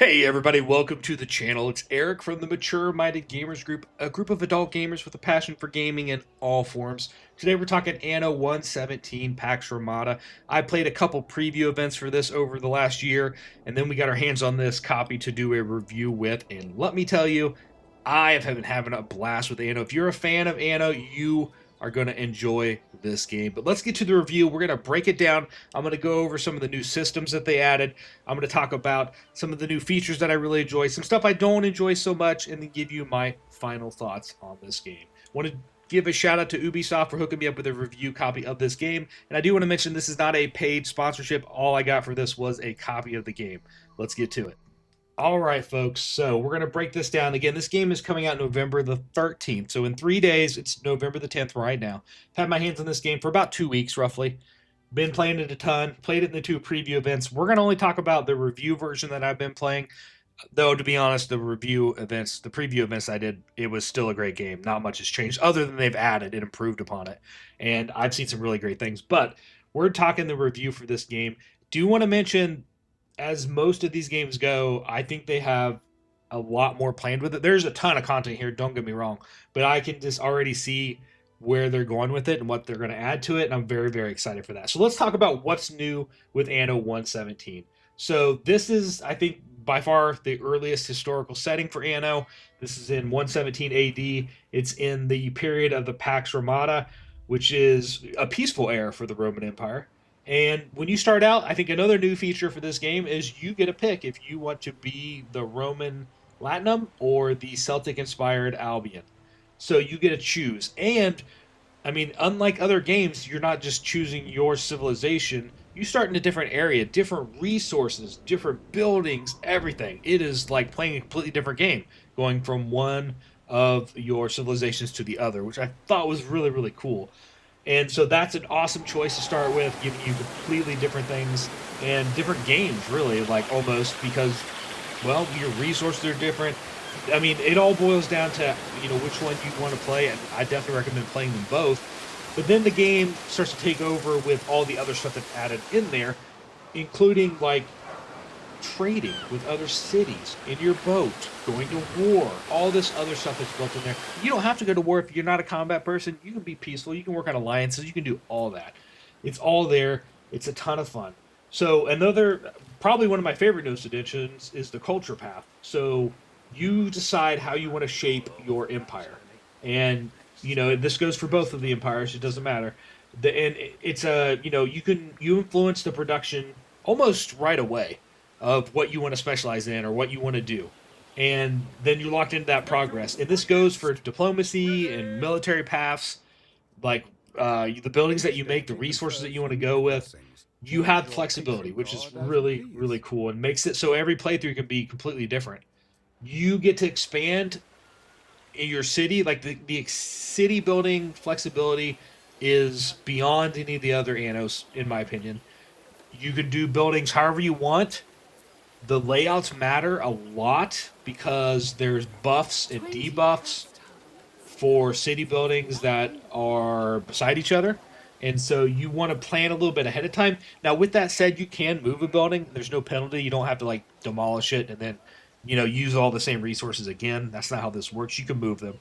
Hey everybody, welcome to the channel. It's Eric from the Mature Minded Gamers Group, a group of adult gamers with a passion for gaming in all forms. Today we're talking Anno 117 Pax Romana. I played a couple preview events for this over the last year, and then we got our hands on this copy to do a review with, and let me tell you, I have been having a blast with Anno. If you're a fan of Anno, you are going to enjoy this game. But let's get to the review. We're going to break it down. I'm going to go over some of the new systems that they added. I'm going to talk about some of the new features that I really enjoy, some stuff I don't enjoy so much, and then give you my final thoughts on this game. Want to give a shout out to Ubisoft for hooking me up with a review copy of this game. And I do want to mention this is not a paid sponsorship. All I got for this was a copy of the game. Let's get to it. All right, folks. So we're going to break this down. Again, this game is coming out November the 13th. So in 3 days, it's November the 10th right now. I've had my hands on this game for about 2 weeks, roughly. Been playing it a ton. Played it in the two preview events. We're going to only talk about the review version that I've been playing. Though, to be honest, the preview events I did, it was still a great game. Not much has changed other than they've added and improved upon it. And I've seen some really great things. But we're talking the review for this game. Do want to mention, as most of these games go, I think they have a lot more planned with it. There's a ton of content here, don't get me wrong, but I can just already see where they're going with it and what they're going to add to it, and I'm very, very excited for that. So let's talk about what's new with Anno 117. So this is, I think, by far the earliest historical setting for Anno. This is in 117 AD. It's in the period of the Pax Romana, which is a peaceful era for the Roman Empire. And when you start out, I think another new feature for this game is you get a pick if you want to be the Roman Latinum or the Celtic inspired Albion. So you get to choose. And I mean, unlike other games, you're not just choosing your civilization. You start in a different area, different resources, different buildings, everything. It is like playing a completely different game, going from one of your civilizations to the other, which I thought was really, really cool. And so that's an awesome choice to start with, giving you completely different things and different games, really, like almost because, well, your resources are different. I mean, it all boils down to, which one you want to play, and I definitely recommend playing them both. But then the game starts to take over with all the other stuff that's added in there, including like trading with other cities in your boat, going to war, all this other stuff that's built in there. You don't have to go to war if you're not a combat person. You can be peaceful. You can work on alliances. You can do all that. It's all there. It's a ton of fun. So another, probably one of my favorite newest additions is the culture path. So you decide how you want to shape your empire, and this goes for both of the empires. It doesn't matter. And it's a you influence the production almost right away of what you want to specialize in or what you want to do. And then you're locked into that progress. And this goes for diplomacy and military paths, like the buildings that you make, the resources that you want to go with. You have flexibility, which is really, really cool and makes it so every playthrough can be completely different. You get to expand in your city, like the city building flexibility is beyond any of the other Annos, in my opinion. You can do buildings however you want. The layouts matter a lot because there's buffs and debuffs for city buildings that are beside each other. And so you want to plan a little bit ahead of time. Now, with that said, you can move a building. There's no penalty. You don't have to like demolish it and then, use all the same resources again. That's not how this works. You can move them,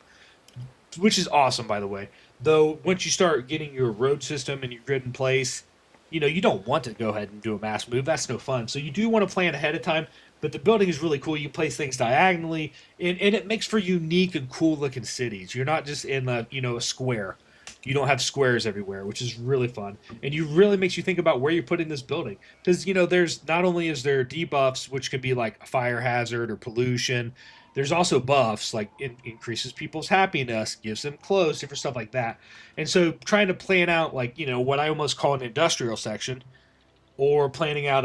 which is awesome, by the way. Though once you start getting your road system and your grid in place, you don't want to go ahead and do a mass move. That's no fun. So you do want to plan ahead of time. But the building is really cool. You place things diagonally, and it makes for unique and cool looking cities. You're not just in a square. You don't have squares everywhere, which is really fun. And you really makes you think about where you're putting this building. Because, there's not only is there debuffs, which could be like a fire hazard or pollution, there's also buffs, like it increases people's happiness, gives them clothes, different stuff like that. And so trying to plan out, like, what I almost call an industrial section, or planning out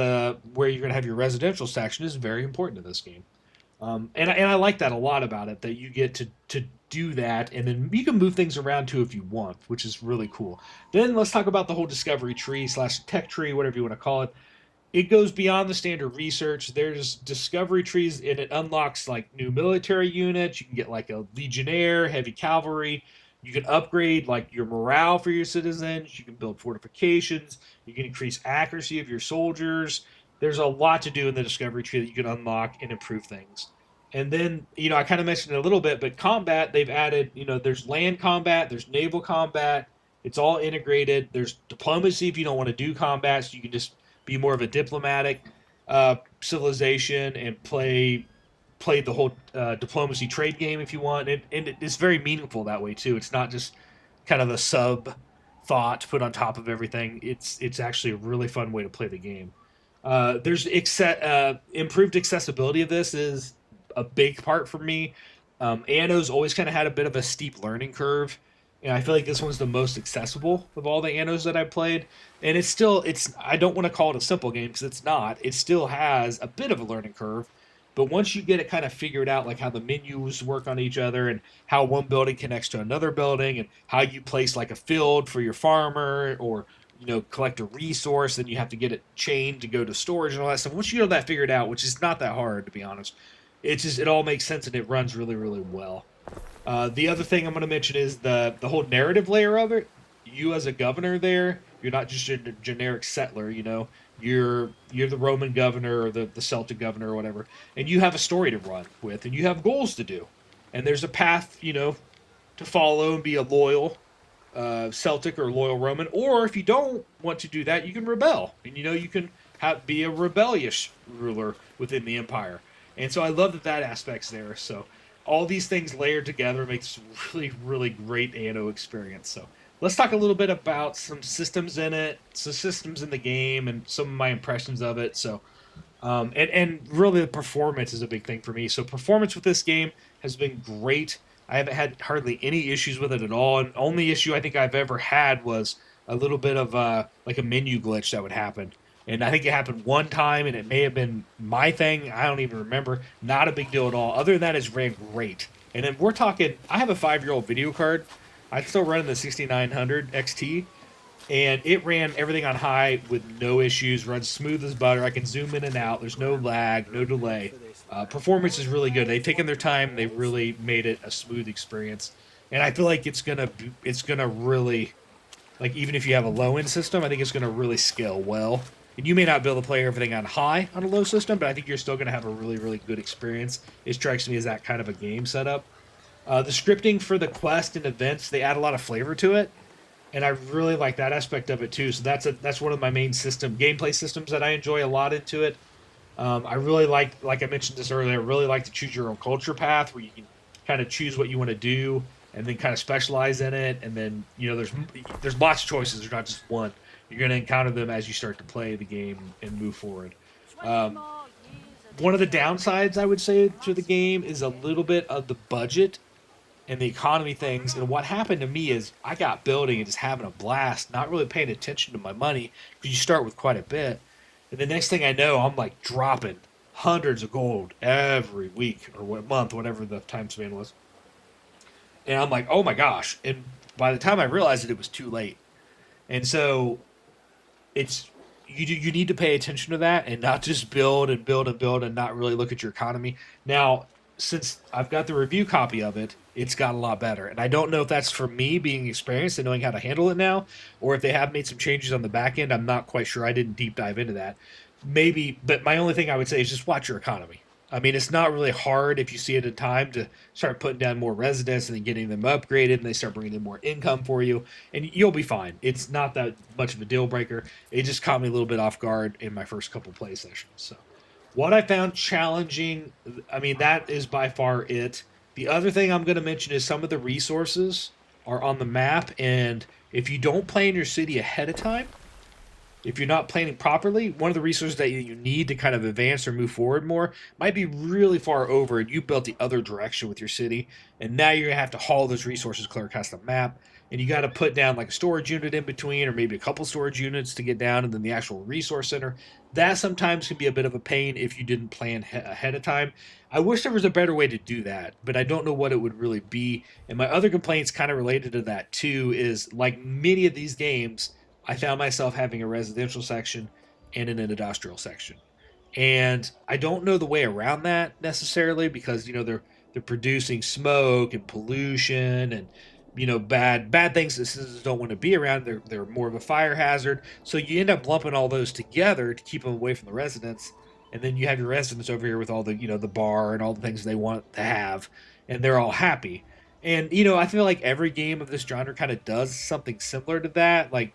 where you're going to have your residential section is very important in this game. And I like that a lot about it, that you get to do that, and then you can move things around too if you want, which is really cool. Then let's talk about the whole discovery tree slash tech tree, whatever you want to call it. It goes beyond the standard research. There's discovery trees, and it unlocks like new military units. You can get like a legionnaire, heavy cavalry. You can upgrade like your morale for your citizens. You can build fortifications. You can increase accuracy of your soldiers. there's a lot to do in the discovery tree that you can unlock and improve things. And then, I kind of mentioned it a little bit, but combat, they've added, there's land combat, there's naval combat. It's all integrated. There's diplomacy if you don't want to do combat, so you can just be more of a diplomatic civilization and play the whole diplomacy trade game if you want. And it's very meaningful that way too. It's not just kind of a sub thought put on top of everything. It's actually a really fun way to play the game. Improved accessibility of this is a big part for me. Anno's always kind of had a bit of a steep learning curve, and I feel like this one's the most accessible of all the Annos that I've played. And it's I don't want to call it a simple game because it's not. It still has a bit of a learning curve, but once you get it kind of figured out, like how the menus work on each other and how one building connects to another building and how you place like a field for your farmer or collect a resource, then you have to get it chained to go to storage and all that stuff. Once you know that figured out, which is not that hard to be honest, it all makes sense and it runs really really well. The other thing I'm going to mention is the whole narrative layer of it. You as a governor there, you're not just a generic settler. You're the Roman governor or the Celtic governor or whatever, and you have a story to run with, and you have goals to do, and there's a path to follow and be a loyal Celtic or loyal Roman. Or if you don't want to do that, you can rebel, and you can be a rebellious ruler within the empire. And so I love that aspect's there. So all these things layered together makes really really great Anno experience. So let's talk a little bit about some systems in it, some systems in the game, and some of my impressions of it. So and really the performance is a big thing for me. So performance with this game has been great. I haven't had hardly any issues with it at all. And only issue I think I've ever had was a little bit of like a menu glitch that would happen. And I think it happened one time, and it may have been my thing. I don't even remember. Not a big deal at all. Other than that, it's ran great. And then we're talking. I have a 5-year-old video card. I'm still running the 6900 XT, and it ran everything on high with no issues. Runs smooth as butter. I can zoom in and out. There's no lag, no delay. Performance is really good. They've taken their time. They've really made it a smooth experience, and I feel like it's gonna really, like, even if you have a low end system, I think it's gonna really scale well. And you may not be able to play everything on high on a low system, but I think you're still gonna have a really really good experience. It strikes me as that kind of a game setup. The scripting for the quest and events, they add a lot of flavor to it, and I really like that aspect of it too. So that's one of my main gameplay systems that I enjoy a lot into it. I really like I mentioned this earlier, I really like to choose your own culture path where you can kind of choose what you want to do and then kind of specialize in it. And then there's lots of choices. There's not just one. You're going to encounter them as you start to play the game and move forward. Um, One of the downsides I would say to the game is a little bit of the budget and the economy things. And what happened to me is I got building and just having a blast, not really paying attention to my money because you start with quite a bit. And the next thing I know, I'm like dropping hundreds of gold every week or what month, whatever the time span was. And I'm like, oh my gosh. And by the time I realized it, it was too late. And so it's you need to pay attention to that and not just build and build and build and not really look at your economy. Now, since I've got the review copy of it, it's got a lot better. And I don't know if that's for me being experienced and knowing how to handle it now, or if they have made some changes on the back end. I'm not quite sure. I didn't deep dive into that. Maybe, but my only thing I would say is just watch your economy. I mean, it's not really hard if you see it in time to start putting down more residents and then getting them upgraded, and they start bringing in more income for you, and you'll be fine. It's not that much of a deal breaker. It just caught me a little bit off guard in my first couple play sessions. So, what I found challenging, I mean, that is by far it. The other thing I'm going to mention is some of the resources are on the map, and if you don't play in your city ahead of time, if you're not planning properly, one of the resources that you need to kind of advance or move forward more might be really far over, and you built the other direction with your city, and now you're gonna have to haul those resources clear across the map, and you got to put down like a storage unit in between, or maybe a couple storage units to get down, and then the actual resource center. That sometimes can be a bit of a pain if you didn't plan ahead of time. I wish there was a better way to do that, but I don't know what it would really be. And my other complaints, kind of related to that too, is like many of these games, I found myself having a residential section and an industrial section. And I don't know the way around that necessarily because they're producing smoke and pollution and bad things that citizens don't want to be around. They're more of a fire hazard. So you end up lumping all those together to keep them away from the residents. And then you have your residents over here with all the the bar and all the things they want to have, and they're all happy. And I feel like every game of this genre kind of does something similar to that. Like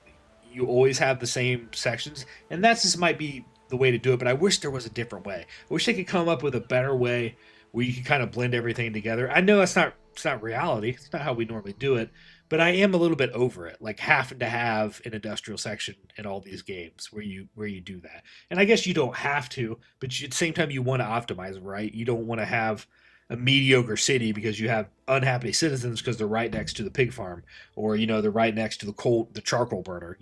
you always have the same sections, and that's just might be the way to do it. But I wish there was a different way. I wish they could come up with a better way where you can kind of blend everything together. I know it's not reality. It's not how we normally do it, but I am a little bit over it, like having to have an industrial section in all these games where you do that. And I guess you don't have to, but at the same time you want to optimize, right? You don't want to have a mediocre city because you have unhappy citizens because they're right next to the pig farm, or they're right next to the charcoal burner.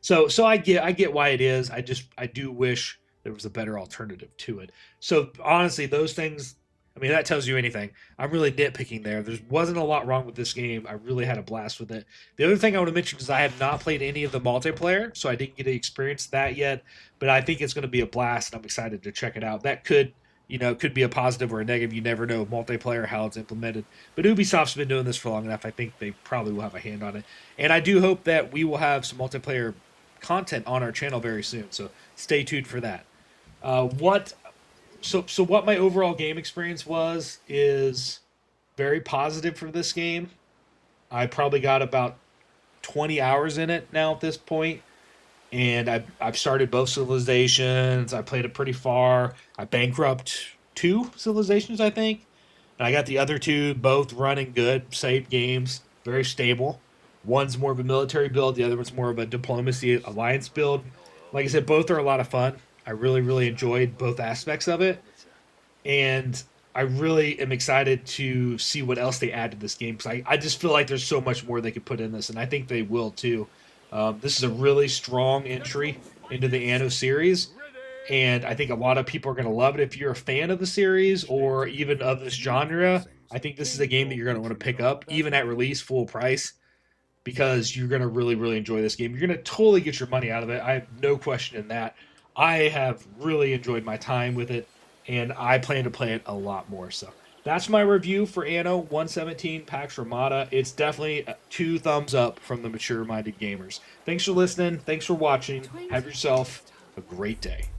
So I get why it is. I do wish there was a better alternative to it. So honestly, those things, I mean, that tells you anything. I'm really nitpicking there. There wasn't a lot wrong with this game. I really had a blast with it. The other thing I want to mention is I have not played any of the multiplayer, so I didn't get to experience that yet. But I think it's going to be a blast, and I'm excited to check it out. That could be a positive or a negative. You never know multiplayer how it's implemented. But Ubisoft's been doing this for long enough. I think they probably will have a hand on it, and I do hope that we will have some multiplayer content on our channel very soon. So stay tuned for that. What so what my overall game experience was is very positive for this game. I probably got about 20 hours in it now at this point, and I've started both civilizations. I played it pretty far. I bankrupt two civilizations, I think, and I got the other two both running good, safe games, very stable. One's more of a military build, the other one's more of a diplomacy alliance build. Like I said, both are a lot of fun. I really, really enjoyed both aspects of it, and I really am excited to see what else they add to this game because I just feel like there's so much more they could put in this, and I think they will too. This is a really strong entry into the Anno series, and I think a lot of people are going to love it if you're a fan of the series or even of this genre. I think this is a game that you're going to want to pick up even at release, full price, because you're going to really, really enjoy this game. You're going to totally get your money out of it. I have no question in that. I have really enjoyed my time with it, and I plan to play it a lot more. So that's my review for Anno 117 Pax Romana. It's definitely two thumbs up from the mature minded gamers. Thanks for listening. Thanks for watching. Have yourself a great day.